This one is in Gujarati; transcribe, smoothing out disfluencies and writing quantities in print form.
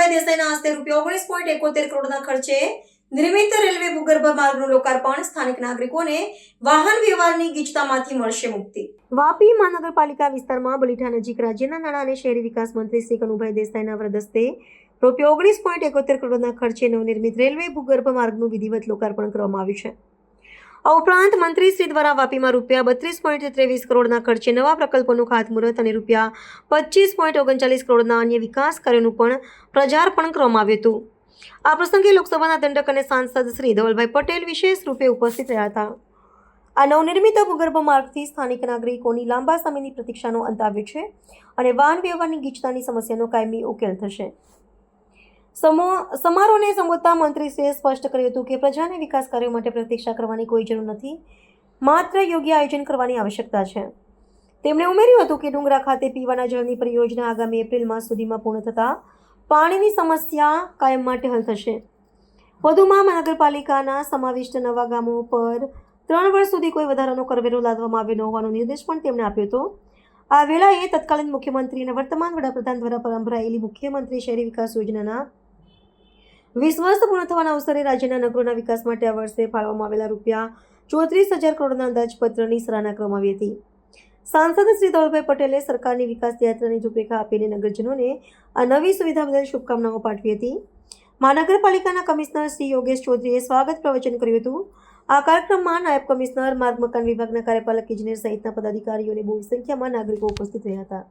શેખનુભાઈ દેસાઈના હસ્તે ₹19.71 કરોડના ખર્ચે નિર્મિત રેલવે ભૂગર્ભ માર્ગનું લોકાર્પણ. સ્થાનિક નાગરિકોને વાહન વ્યવહારની ગીચતામાંથી મળશે મુક્તિ. વાપી મહાનગરપાલિકા વિસ્તારમાં બલીઠા નજીક રાજ્યના નાણાં અને શહેરી વિકાસ મંત્રી શ્રી શેખનુભાઈ દેસાઈના વરદ હસ્તે ₹19.71 કરોડના ખર્ચે નવનિર્મિત રેલવે ભૂગર્ભ માર્ગનું વિધિવત લોકાર્પણ કરવામાં આવ્યું છે. આ ઉપરાંત મંત્રી શ્રી દ્વારા વાપીમાં ₹32.23 કરોડના ખર્ચે નવા પ્રકલ્પોનું ખાતમુહૂર્ત અને ₹25.39 કરોડના અન્ય વિકાસ કાર્યોનું પણ પ્રજાર્પણ કરવામાં આવ્યું હતું. આ પ્રસંગે લોકસભાના દંડક અને સાંસદ શ્રી ધવલભાઈ પટેલ વિશેષ રૂપે ઉપસ્થિત રહ્યા હતા. આ નવનિર્મિત ભૂગર્ભ માર્ગથી સ્થાનિક નાગરિકોની લાંબા સમયની પ્રતીક્ષાનો અંત આવ્યો છે અને વાહન વ્યવહારની ગીચતાની સમસ્યાનો કાયમી ઉકેલ થશે. સમારોહને સંબોધતા મંત્રીશ્રીએ સ્પષ્ટ કર્યું હતું કે પ્રજાને વિકાસ કાર્યો માટે પ્રતીક્ષા કરવાની કોઈ જરૂર નથી, માત્ર યોગ્ય આયોજન કરવાની આવશ્યકતા છે. તેમણે ઉમેર્યું હતું કે ડુંગરા ખાતે પીવાના જળની પરિયોજના આગામી એપ્રિલ માસ સુધીમાં પૂર્ણ થતાં પાણીની સમસ્યા કાયમ માટે હલ થશે. વધુમાં મહાનગરપાલિકાના સમાવિષ્ટ નવા ગામો પર 3 વર્ષ સુધી કોઈ વધારાનો કરવેરો લાદવામાં આવ્યો ન હોવાનો નિર્દેશ પણ તેમણે આપ્યો હતો. આ વેળાએ તત્કાલીન મુખ્યમંત્રી અને વર્તમાન વડાપ્રધાન દ્વારા પ્રારંભ કરાયેલી મુખ્યમંત્રી શહેરી વિકાસ યોજનાના 20 વર્ષ પૂર્ણ થવાના અવસરે રાજ્યના નગરોના વિકાસ માટે આ વર્ષે ફાળવવામાં આવેલા ₹34,000 કરોડના અંદાજપત્રની સરાહના કરવામાં આવી હતી. સાંસદ શ્રી ધવલભાઈ પટેલે સરકારની વિકાસ યાત્રાની રૂપરેખા આપીને નગરજનોને આ નવી સુવિધા બદલ શુભકામનાઓ પાઠવી હતી. મહાનગરપાલિકાના કમિશનર શ્રી યોગેશ ચૌધરીએ સ્વાગત પ્રવચન કર્યું હતું. આ કાર્યક્રમમાં નાયબ કમિશનર, માર્ગ મકાન વિભાગના કાર્યપાલક ઇજનેર સહિતના પદાધિકારીઓ અને બહુ સંખ્યામાં નાગરિકો ઉપસ્થિત રહ્યા હતા.